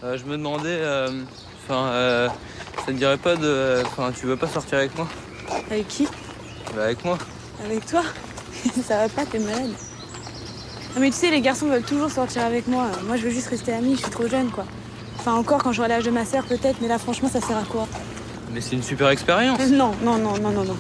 Je me demandais, ça te dirait pas de, tu veux pas sortir avec moi? Avec qui? Bah avec moi. Avec toi? Ça va pas, t'es malade. Non mais tu sais, les garçons veulent toujours sortir avec moi. Moi, je veux juste rester amie, je suis trop jeune, quoi. Enfin, encore quand j'aurai l'âge de ma sœur, peut-être, mais là, franchement, ça sert à quoi? Mais c'est une super expérience. Non, non, non, non, non, non.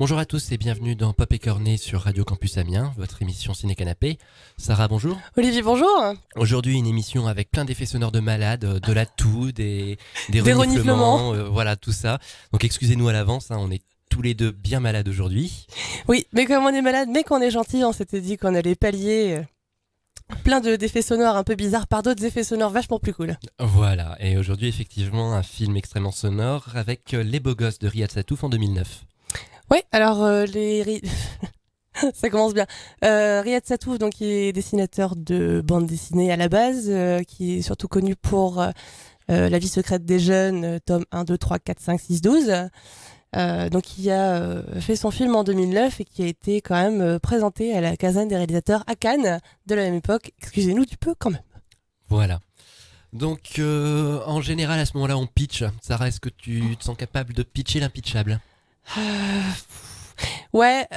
Bonjour à tous et bienvenue dans Pop et Cornet sur Radio Campus Amiens, votre émission Ciné Canapé. Sarah, bonjour. Olivier, bonjour. Aujourd'hui, une émission avec plein d'effets sonores de malades, de la toux, des reniflements, voilà, tout ça. Donc excusez-nous à l'avance, on est tous les deux bien malades aujourd'hui. Oui, mais comme on est malade, mais qu'on est gentil, on s'était dit qu'on allait pallier plein d'effets sonores un peu bizarres par d'autres effets sonores vachement plus cool. Voilà, et aujourd'hui, effectivement, un film extrêmement sonore avec Les Beaux Gosses de Riyad Satouf en 2009. Oui, alors ça commence bien. Riyad Satouf, donc, qui est dessinateur de bande dessinée à la base, qui est surtout connu pour La vie secrète des jeunes, tome 1, 2, 3, 4, 5, 6, 12. Donc il a fait son film en 2009 et qui a été quand même présenté à la quinzaine des réalisateurs à Cannes de la même époque. Excusez-nous du peu quand même. Voilà. Donc en général à ce moment-là on pitch. Sarah, est-ce que tu te sens capable de pitcher l'impitchable? Ouais,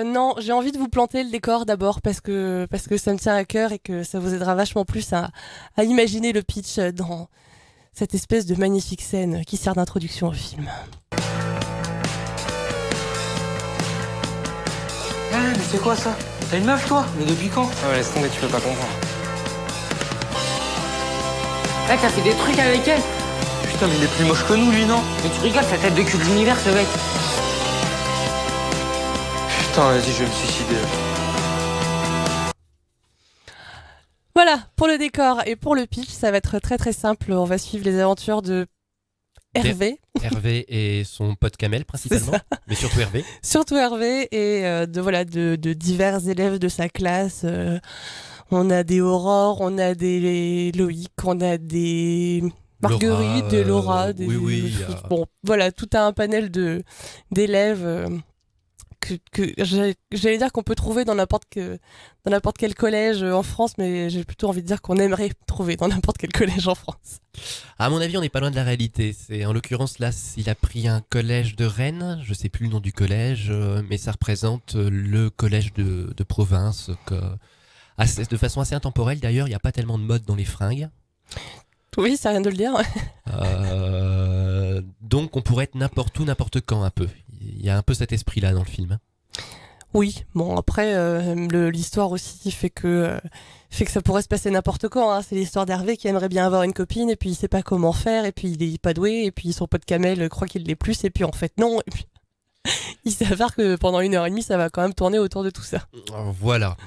non, j'ai envie de vous planter le décor d'abord parce que ça me tient à cœur et que ça vous aidera vachement plus à imaginer le pitch dans cette espèce de magnifique scène qui sert d'introduction au film. Mais c'est quoi ça? T'as une meuf toi? Mais depuis quand? Ouais, laisse tomber, tu peux pas comprendre. T'as fait des trucs avec elle? Putain, mais il est plus moche que nous, lui, non? Mais tu rigoles, sa tête de cul de l'univers, ce mec. Putain, vas-y, je vais me suicider. Voilà, pour le décor et pour le pitch, ça va être très très simple. On va suivre les aventures de Hervé. Hervé et son pote Kamel principalement, mais surtout Hervé. Surtout Hervé et de divers élèves de sa classe. On a des Aurore, on a des Loïc, on a des Marguerite, des Laura. Des... Oui. Bon, voilà, tout un panel d'élèves que j'allais dire qu'on peut trouver dans n'importe quel collège en France, mais j'ai plutôt envie de dire qu'on aimerait trouver dans n'importe quel collège en France. À mon avis, on n'est pas loin de la réalité. C'est en l'occurrence là, il a pris un collège de Rennes, je sais plus le nom du collège, mais ça représente le collège de province, de façon assez intemporelle d'ailleurs. Il n'y a pas tellement de mode dans les fringues. Oui, c'est rien de le dire. Donc on pourrait être n'importe où, n'importe quand un peu. Il y a un peu cet esprit-là dans le film. Oui, bon après l'histoire aussi fait que ça pourrait se passer n'importe quand. Hein. C'est l'histoire d'Hervé qui aimerait bien avoir une copine et puis il sait pas comment faire et puis il est pas doué et puis son pote Kamel croit qu'il l'est plus et puis en fait non. Et puis il s'avère que pendant 1h30 ça va quand même tourner autour de tout ça. Voilà,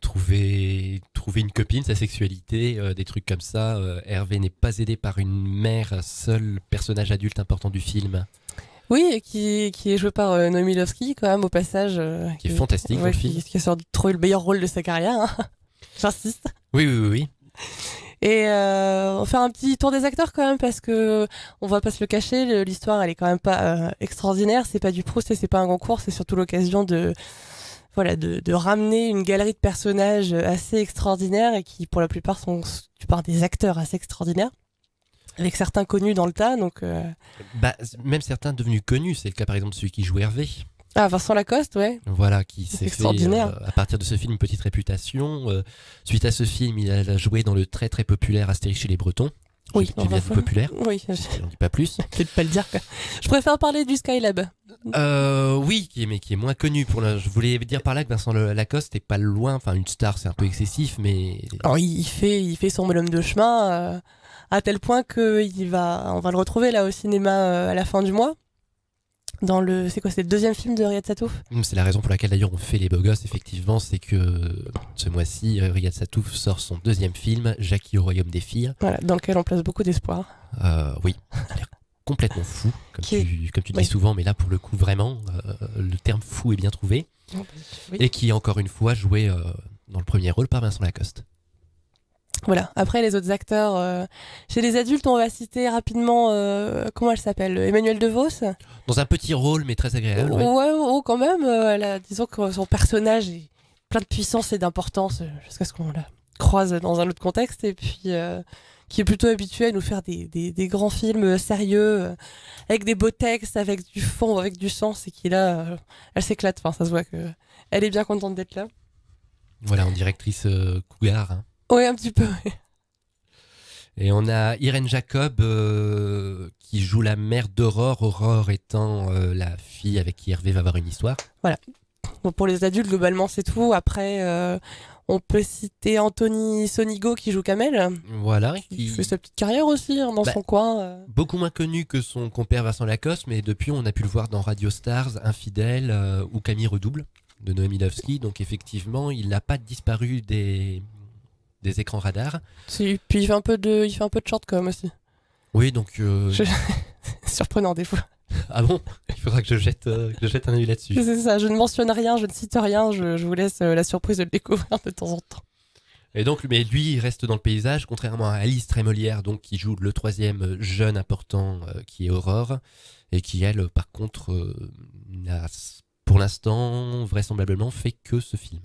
trouver une copine, sa sexualité, des trucs comme ça. Hervé n'est pas aidé par une mère, seul personnage adulte important du film. Oui, et qui est joué par Noémie Lovski, quand même, au passage. Qui est fantastique dans le film. Qui a sorti de trouver le meilleur rôle de sa carrière, hein. J'insiste. Oui. Et on va faire un petit tour des acteurs quand même, parce que on va pas se le cacher, l'histoire elle est quand même pas extraordinaire, c'est pas du Proust et c'est pas un concours, c'est surtout l'occasion de ramener une galerie de personnages assez extraordinaires et qui pour la plupart sont des acteurs assez extraordinaires. Avec certains connus dans le tas, donc... même certains devenus connus, c'est le cas par exemple de celui qui joue Hervé. Ah, Vincent Lacoste, ouais. Voilà, qui s'est fait, à partir de ce film, une petite réputation. Suite à ce film, il a joué dans le très très populaire Astérix chez les Bretons. Oui, tu viens du populaire. Oui. On dit pas plus. Peut-être pas le dire, quoi. Je préfère parler du Skylab. Oui, qui est moins connu. Je voulais dire par là que Vincent Lacoste est pas loin, enfin une star, c'est un peu excessif, mais... Alors, il fait son bonhomme de chemin... à tel point qu'on va le retrouver là au cinéma à la fin du mois. C'est quoi, c'est le deuxième film de Riyad Satouf? C'est la raison pour laquelle d'ailleurs on fait les beaux gosses, effectivement, c'est que ce mois-ci, Riyad Satouf sort son deuxième film, Jackie au royaume des filles. Voilà, dans lequel on place beaucoup d'espoir. Oui, il a l'air complètement fou, comme tu dis Oui. souvent, mais là pour le coup vraiment, le terme fou est bien trouvé. Oui. Et qui est encore une fois joué dans le premier rôle par Vincent Lacoste. Voilà. Après, les autres acteurs, chez les adultes, on va citer rapidement, comment elle s'appelle, Emmanuelle DeVos. Dans un petit rôle, mais très agréable. Ouais. Ouais, quand même. Disons que son personnage est plein de puissance et d'importance jusqu'à ce qu'on la croise dans un autre contexte. Et puis, qui est plutôt habituée à nous faire des grands films sérieux, avec des beaux textes, avec du fond, avec du sens. Et qui là, elle s'éclate. Enfin, ça se voit que elle est bien contente d'être là. Voilà, en directrice cougar. Hein. Oui, un petit peu. Et on a Irène Jacob qui joue la mère d'Aurore, Aurore étant la fille avec qui Hervé va avoir une histoire. Voilà. Donc pour les adultes, globalement, c'est tout. Après, on peut citer Anthony Sonigo qui joue Kamel. Voilà. Qui fait sa petite carrière aussi dans son coin. Beaucoup moins connu que son compère Vincent Lacoste, mais depuis on a pu le voir dans Radio Stars, Infidèle ou Camille Redouble de Noémie Lovski. Donc effectivement, il n'a pas disparu des écrans radars. Si, puis il fait un peu de shortcom aussi. Oui, donc... Surprenant des fois. Ah bon? Il faudra que je jette un œil là-dessus. C'est ça, je ne mentionne rien, je ne cite rien, je vous laisse la surprise de le découvrir de temps en temps. Et donc, mais lui, il reste dans le paysage, contrairement à Alice Trémolière, donc, qui joue le troisième jeune important, qui est Aurore, et qui, elle, par contre, n'a, pour l'instant, vraisemblablement, fait que ce film.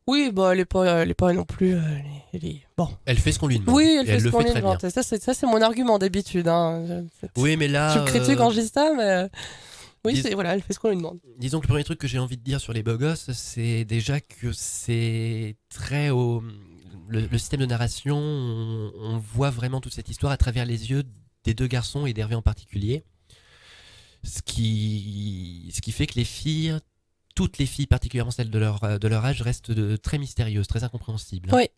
Oui, bah, elle est pas non plus. Bon. Elle fait ce qu'on lui demande. Oui, elle fait ce le qu'on fait lui très demande. bien. Ça, c'est mon argument d'habitude. Hein. Oui, mais là. Je critique quand je dis ça, mais. Oui, Dis- elle fait ce qu'on lui demande. Disons que le premier truc que j'ai envie de dire sur les beaux gosses, c'est déjà que c'est très au. Le système de narration, on voit vraiment toute cette histoire à travers les yeux des deux garçons et d'Hervé en particulier. Ce qui fait que les filles, toutes les filles, particulièrement celles de leur âge, restent très mystérieuses, très incompréhensibles. Oui,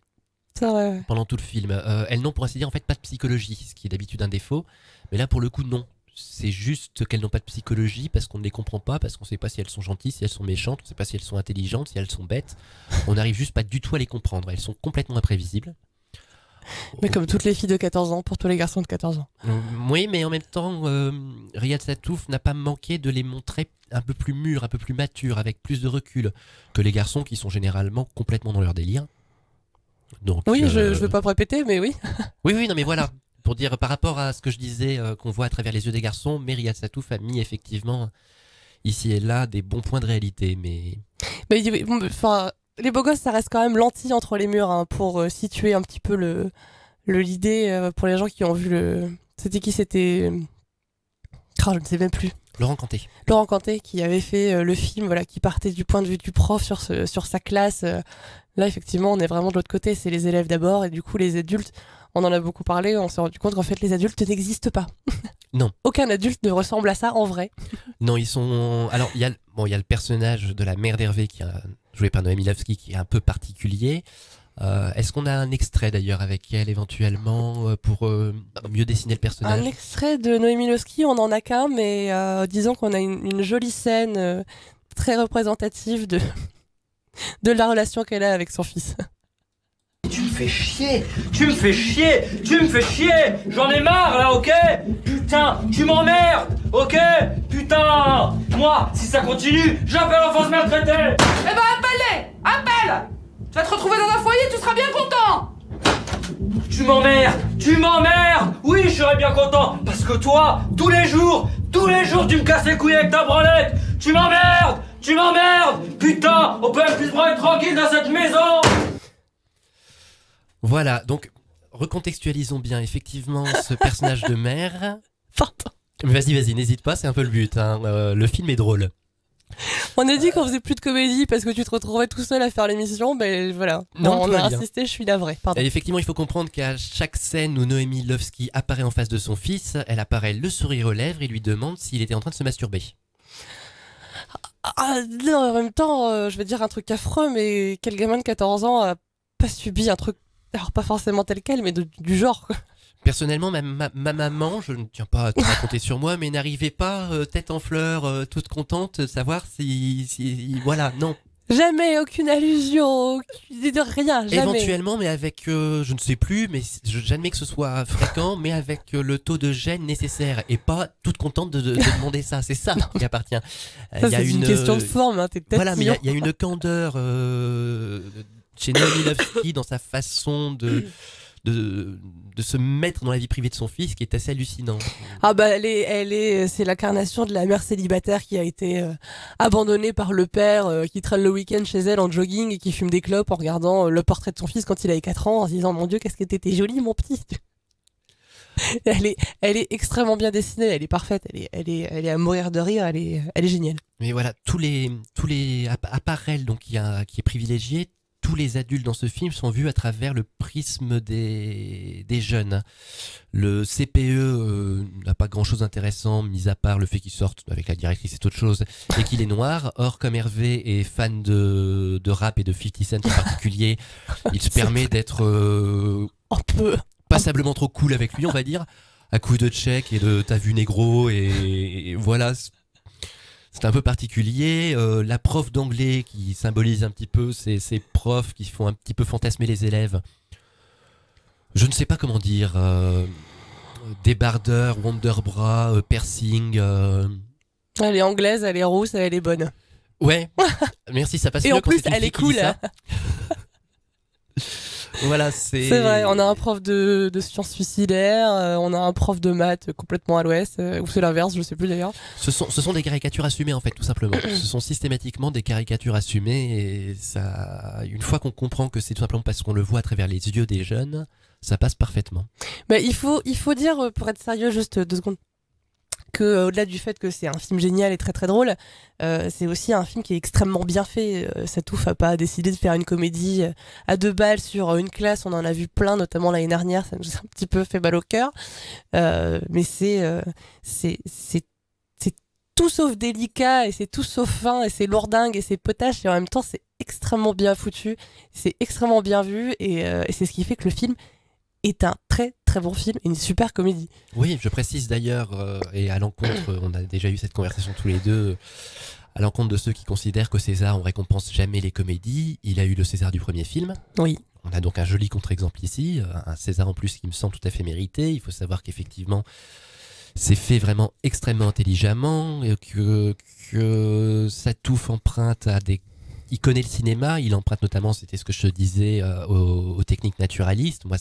c'est vrai. Pendant tout le film. Elles n'ont, pour ainsi dire, en fait, pas de psychologie, ce qui est d'habitude un défaut. Mais là, pour le coup, non. C'est juste qu'elles n'ont pas de psychologie parce qu'on ne les comprend pas, parce qu'on ne sait pas si elles sont gentilles, si elles sont méchantes, on ne sait pas si elles sont intelligentes, si elles sont bêtes. On n'arrive juste pas du tout à les comprendre. Elles sont complètement imprévisibles. Mais comme toutes les filles de 14 ans, pour tous les garçons de 14 ans. Oui, mais en même temps, Riyad Satouf n'a pas manqué de les montrer un peu plus mûrs, un peu plus matures, avec plus de recul que les garçons qui sont généralement complètement dans leur délire. Donc, Oui, je veux pas me répéter, mais oui. Oui, non, mais voilà. Pour dire, par rapport à ce que je disais, qu'on voit à travers les yeux des garçons, mais Riyad Satouf a mis effectivement, ici et là, des bons points de réalité, mais... Mais enfin, les beaux gosses, ça reste quand même lentille entre les murs, hein, pour situer un petit peu l'idée pour les gens qui ont vu le... C'était... je ne sais même plus. Laurent Canté. Laurent Canté qui avait fait le film, voilà, qui partait du point de vue du prof sur sa classe. Là, effectivement, on est vraiment de l'autre côté. C'est les élèves d'abord, et du coup, les adultes, on en a beaucoup parlé. On s'est rendu compte qu'en fait, les adultes n'existent pas. Non. Aucun adulte ne ressemble à ça en vrai. Non, ils sont... Alors, il y a le personnage de la mère d'Hervé, qui est joué par Noémie Lovski, qui est un peu particulier. Est-ce qu'on a un extrait d'ailleurs avec elle éventuellement pour mieux dessiner le personnage? Un extrait de Noémie Lovski, on en a qu'un, mais disons qu'on a une jolie scène très représentative de la relation qu'elle a avec son fils. Tu me fais chier. J'en ai marre là, ok? Putain, tu m'emmerdes, ok? Putain, moi, si ça continue, j'appelle Enfance Maltraitée. Eh ben appelle-les! Appelle! Tu vas te retrouver dans un foyer, tu seras bien content! Tu m'emmerdes. Oui, je serais bien content, parce que toi, tous les jours, tu me casses les couilles avec ta branlette. Tu m'emmerdes. Putain, on peut même plus se branler tranquille dans cette maison. Voilà, donc recontextualisons bien effectivement ce personnage de mère. Pardon. Mais vas-y, n'hésite pas, c'est un peu le but. Hein. Le film est drôle. On a dit qu'on faisait plus de comédie parce que tu te retrouvais tout seul à faire l'émission, mais voilà. Non, on tout va a bien. insisté, je suis navrée. Pardon. Et effectivement, il faut comprendre qu'à chaque scène où Noémie Lovski apparaît en face de son fils, elle apparaît le sourire aux lèvres et lui demande s'il était en train de se masturber. Non, en même temps, je vais dire un truc affreux, mais quel gamin de 14 ans a pas subi un truc, alors pas forcément tel quel, mais du genre, quoi. Personnellement, ma maman, je ne tiens pas à te raconter sur moi, mais n'arrivait pas tête en fleurs, toute contente de savoir si voilà, non. Jamais, aucune allusion, rien, jamais. Éventuellement, mais avec, je ne sais plus, mais j'admets que ce soit fréquent, mais avec le taux de gêne nécessaire et pas toute contente de demander ça. C'est ça qui appartient. Ça, c'est une question de forme, hein, t'es peut-être voilà, mais mignon. il y a une candeur chez Noé Milovski dans sa façon de se mettre dans la vie privée de son fils qui est assez hallucinant. Ah bah c'est l'incarnation de la mère célibataire qui a été abandonnée par le père qui traîne le week-end chez elle en jogging et qui fume des clopes en regardant le portrait de son fils quand il avait 4 ans en se disant mon Dieu qu'est-ce que t'étais joli mon petit. Elle est extrêmement bien dessinée, elle est parfaite, elle est à mourir de rire, elle est géniale. Mais voilà, tous les à part elle donc qui est privilégiée, tous les adultes dans ce film sont vus à travers le prisme des jeunes. Le CPE n'a pas grand-chose d'intéressant, mis à part le fait qu'il sorte avec la directrice, c'est autre chose, et qu'il est noir. Or, comme Hervé est fan de rap et de 50 Cent en particulier, il se permet d'être un peu passablement trop cool avec lui, on va dire, à coup de check et de t'as vu négro, et voilà. C'est un peu particulier. La prof d'anglais qui symbolise un petit peu ces profs qui font un petit peu fantasmer les élèves. Je ne sais pas comment dire. Débardeur, wonderbra, piercing. Elle est anglaise, elle est rousse, elle est bonne. Ouais, merci, ça passe et mieux en quand plus, c'est une elle fille est qui dit cool. ça. Voilà, c'est vrai, on a un prof de sciences suicidaires, on a un prof de maths complètement à l'ouest, ou c'est l'inverse, je sais plus d'ailleurs. Ce sont des caricatures assumées en fait, tout simplement. Ce sont systématiquement des caricatures assumées et ça, une fois qu'on comprend que c'est tout simplement parce qu'on le voit à travers les yeux des jeunes, ça passe parfaitement. Mais il faut dire, pour être sérieux, juste 2 secondes, que au-delà du fait que c'est un film génial et très très drôle, c'est aussi un film qui est extrêmement bien fait. Satouf a pas décidé de faire une comédie à 2 balles sur une classe, on en a vu plein, notamment l'année dernière, ça nous a un petit peu fait mal au cœur. Mais c'est tout sauf délicat et c'est tout sauf fin et c'est lourdingue et c'est potache et en même temps c'est extrêmement bien foutu, c'est extrêmement bien vu et c'est ce qui fait que le film est un très très bon film et une super comédie. Oui, je précise d'ailleurs, et à l'encontre, on a déjà eu cette conversation tous les deux, à l'encontre de ceux qui considèrent qu'au César on récompense jamais les comédies, il a eu le César du premier film. Oui. On a donc un joli contre-exemple ici, un César en plus qui me semble tout à fait mérité. Il faut savoir qu'effectivement c'est fait vraiment extrêmement intelligemment, et que Satouf emprunte à des... Il connaît le cinéma, il emprunte notamment, c'était ce que je te disais, aux techniques naturalistes. Moi,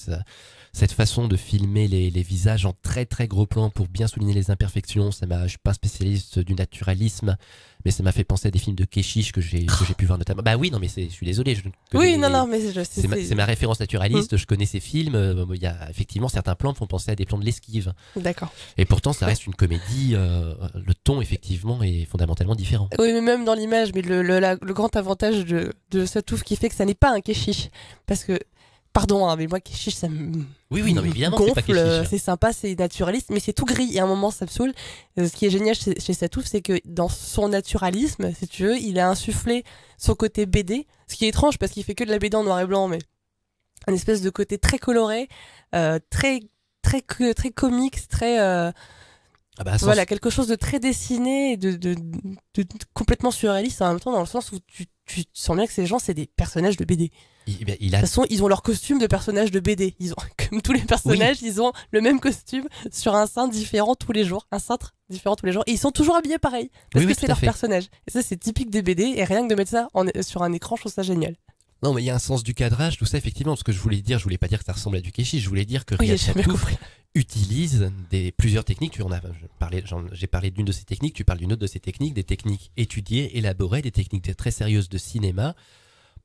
cette façon de filmer les visages en très très gros plan pour bien souligner les imperfections, je suis pas un spécialiste du naturalisme, mais ça m'a fait penser à des films de Keshish que j'ai pu voir notamment. Bah oui, non mais je suis désolé. Mais je sais. C'est ma référence naturaliste, je connais ces films. Il y a effectivement certains plans qui font penser à des plans de l'Esquive. D'accord. Et pourtant, ça reste une comédie. Le ton, effectivement, est fondamentalement différent. Oui, mais même dans l'image, mais le grand avantage de Satouf qui fait que ça n'est pas un Keshish. Parce que, pardon, hein, mais moi, Keshish, ça me. Oui, non, mais évidemment, gonfle, c'est pas Keshish. c'est sympa, c'est naturaliste, mais c'est tout gris. Et à un moment, ça me saoule. Ce qui est génial chez Satouf, c'est que dans son naturalisme, si tu veux, il a insufflé son côté BD. Ce qui est étrange parce qu'il fait que de la BD en noir et blanc, mais un espèce de côté très coloré, très comics, très. Voilà, quelque chose de très dessiné et de complètement surréaliste en même temps, dans le sens où tu sens bien que ces gens, c'est des personnages de BD. De toute façon, ils ont leur costume de personnages de BD. Ils ont, comme tous les personnages, ils ont le même costume sur un cintre différent tous les jours. Un cintre différent tous les jours. Et ils sont toujours habillés pareil. Parce que c'est leur personnage. Et ça, c'est typique des BD. Et rien que de mettre ça sur un écran, je trouve ça génial. Non, mais il y a un sens du cadrage, tout ça, effectivement. Ce que je voulais dire, je voulais pas dire que ça ressemble à du Keshish. Je voulais dire que Riyad Satouf utilise plusieurs techniques. J'ai parlé d'une de ces techniques, tu parles d'une autre de ces techniques, des techniques étudiées, élaborées, des techniques très sérieuses de cinéma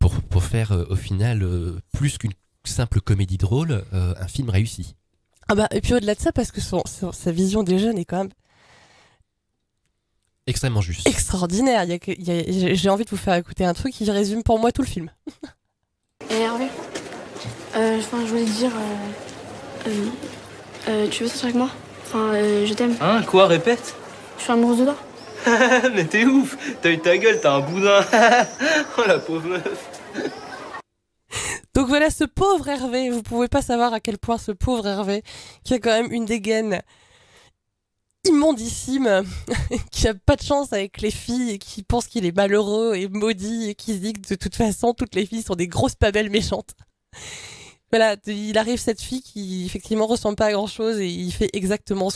pour faire au final plus qu'une simple comédie drôle, un film réussi. Ah bah, et puis au-delà de ça, parce que sa vision des jeunes est quand même extrêmement juste. Extraordinaire. J'ai envie de vous faire écouter un truc qui résume pour moi tout le film. Et Hervé, je voulais te dire, tu veux sortir avec moi? Je t'aime. Hein, quoi, répète? Je suis amoureuse de toi. Mais t'es ouf, t'as eu ta gueule, t'as un boudin. Oh la pauvre meuf. Donc Donc voilà, ce pauvre Hervé, vous pouvez pas savoir à quel point ce pauvre Hervé, qui a quand même une dégaine immondissime, qui a pas de chance avec les filles et qui pense qu'il est malheureux et maudit et qui se dit que de toute façon toutes les filles sont des grosses pabelles méchantes. Voilà, il arrive cette fille qui effectivement ressemble pas à grand chose et il fait exactement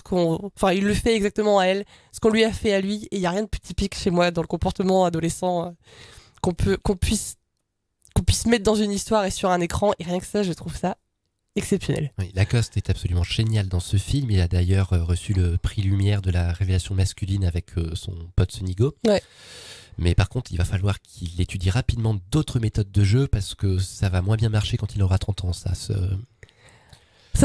il le fait exactement à elle, ce qu'on lui a fait à lui, et il y a rien de plus typique chez moi dans le comportement adolescent qu'on puisse mettre dans une histoire et sur un écran, et rien que ça, je trouve ça exceptionnel. Oui, Lacoste est absolument génial dans ce film. Il a d'ailleurs reçu le prix Lumière de la révélation masculine avec son pote Sonigo. Ouais. Mais par contre, il va falloir qu'il étudie rapidement d'autres méthodes de jeu parce que ça va moins bien marcher quand il aura 30 ans. Ça,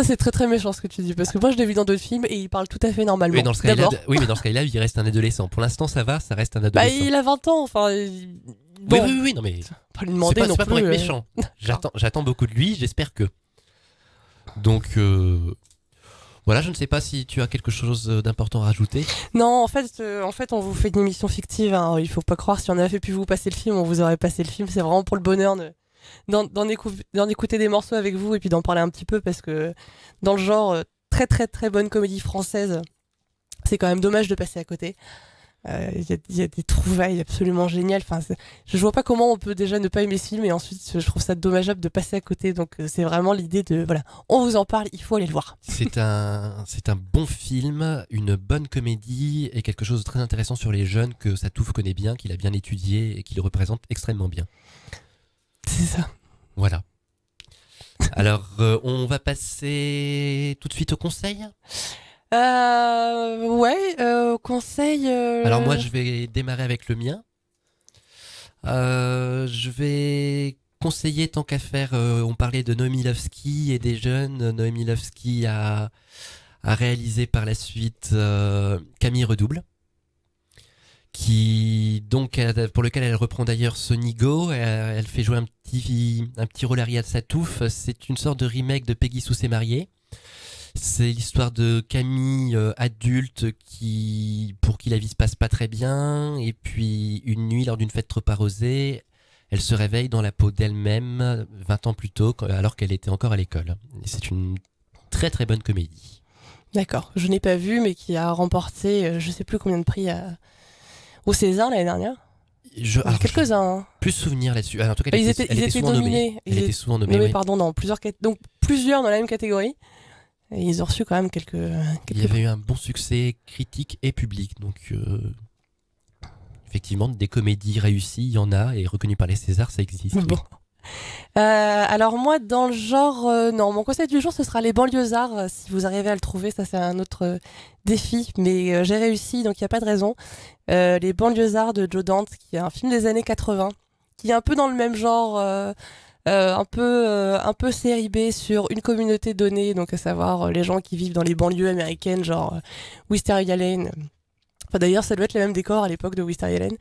c'est très très méchant ce que tu dis, parce que moi je l'ai vu dans d'autres films et il parle tout à fait normalement. Mais dans ce cas-là, mais dans ce cas-là, il reste un adolescent. Pour l'instant, ça va, ça reste un adolescent. Bah, il a 20 ans, enfin. Bon, oui, non mais. Pas lui demander c'est pas pour être méchant. J'attends beaucoup de lui, j'espère que. Donc. Voilà, je ne sais pas si tu as quelque chose d'important à rajouter. Non, en fait, on vous fait une émission fictive. Hein. Il faut pas croire, si on avait pu vous passer le film, on vous aurait passé le film. C'est vraiment pour le bonheur d'en écouter des morceaux avec vous et puis d'en parler un petit peu, parce que dans le genre très très très bonne comédie française, c'est quand même dommage de passer à côté. Il y a des trouvailles absolument géniales. Enfin, je vois pas comment on peut déjà ne pas aimer ce film, et ensuite je trouve ça dommageable de passer à côté. Donc c'est vraiment l'idée de voilà, on vous en parle, il faut aller le voir. C'est un bon film, une bonne comédie et quelque chose de très intéressant sur les jeunes que Satouf connaît bien, qu'il a bien étudié et qu'il représente extrêmement bien. C'est ça. Voilà. Alors on va passer tout de suite au conseil. Conseil. Alors moi je vais démarrer avec le mien. Je vais conseiller, tant qu'à faire, on parlait de Noémie Lovski et des jeunes. Noémie Lovski a réalisé par la suite Camille Redouble, pour lequel elle reprend d'ailleurs Sonigo. Elle fait jouer un petit rôle à Riyad Satouf. C'est une sorte de remake de Peggy Sue s'est mariée. C'est l'histoire de Camille, adulte, pour qui la vie se passe pas très bien. Et puis, une nuit, lors d'une fête trop arrosée, elle se réveille dans la peau d'elle-même, 20 ans plus tôt, alors qu'elle était encore à l'école. Et c'est une très très bonne comédie. D'accord, je n'ai pas vu, mais qui a remporté, je sais plus combien de prix au César l'année dernière. Quelques-uns. Hein. Plus souvenir là-dessus. En tout cas, ils étaient souvent nominés. Elle était souvent nommée. Oui. Pardon, dans plusieurs dans la même catégorie. Et ils ont reçu quand même quelques... Il y avait eu un bon succès critique et public. Donc, effectivement, des comédies réussies, il y en a, et reconnues par les Césars, ça existe. Bon. Oui. Alors moi, dans le genre... non, mon conseil du jour, ce sera Les Banlieusards. Si vous arrivez à le trouver, ça c'est un autre défi. Mais j'ai réussi, donc il n'y a pas de raison. Les Banlieusards de Joe Dante, qui est un film des années 80, qui est un peu dans le même genre... un peu série B sur une communauté donnée, donc à savoir les gens qui vivent dans les banlieues américaines, genre Wisteria Lane. Enfin, d'ailleurs, ça doit être le même décor à l'époque de Wisteria Lane.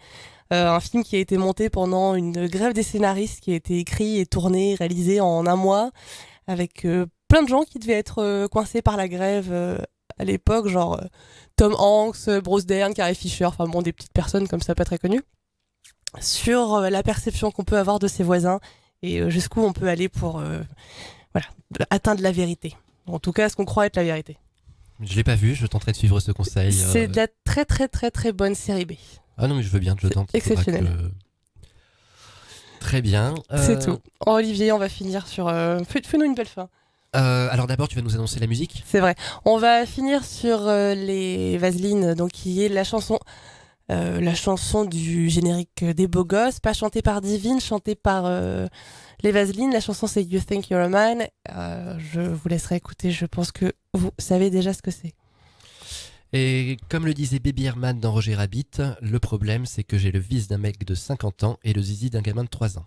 Un film qui a été monté pendant une grève des scénaristes, qui a été écrit et tourné, réalisé en un mois, avec plein de gens qui devaient être coincés par la grève à l'époque, genre Tom Hanks, Bruce Dern, Carrie Fisher, enfin bon, des petites personnes comme ça pas très connues, sur la perception qu'on peut avoir de ses voisins et jusqu'où on peut aller pour atteindre la vérité. En tout cas, ce qu'on croit être la vérité. Je l'ai pas vu, je tenterai de suivre ce conseil. C'est de la très très très très bonne série B. Ah non, mais je veux bien, je tente. Exceptionnel. Très bien. C'est tout. Olivier, on va finir sur... Fais-nous une belle fin. Alors d'abord, tu vas nous annoncer la musique. C'est vrai. On va finir sur les Vaselines, donc qui est la chanson du générique des Beaux Gosses, pas chantée par Divine, chantée par les Vaselines. La chanson c'est You Think You're a Man. Je vous laisserai écouter, je pense que vous savez déjà ce que c'est. Et comme le disait Baby Herman dans Roger Rabbit, le problème c'est que j'ai le vice d'un mec de 50 ans et le zizi d'un gamin de 3 ans.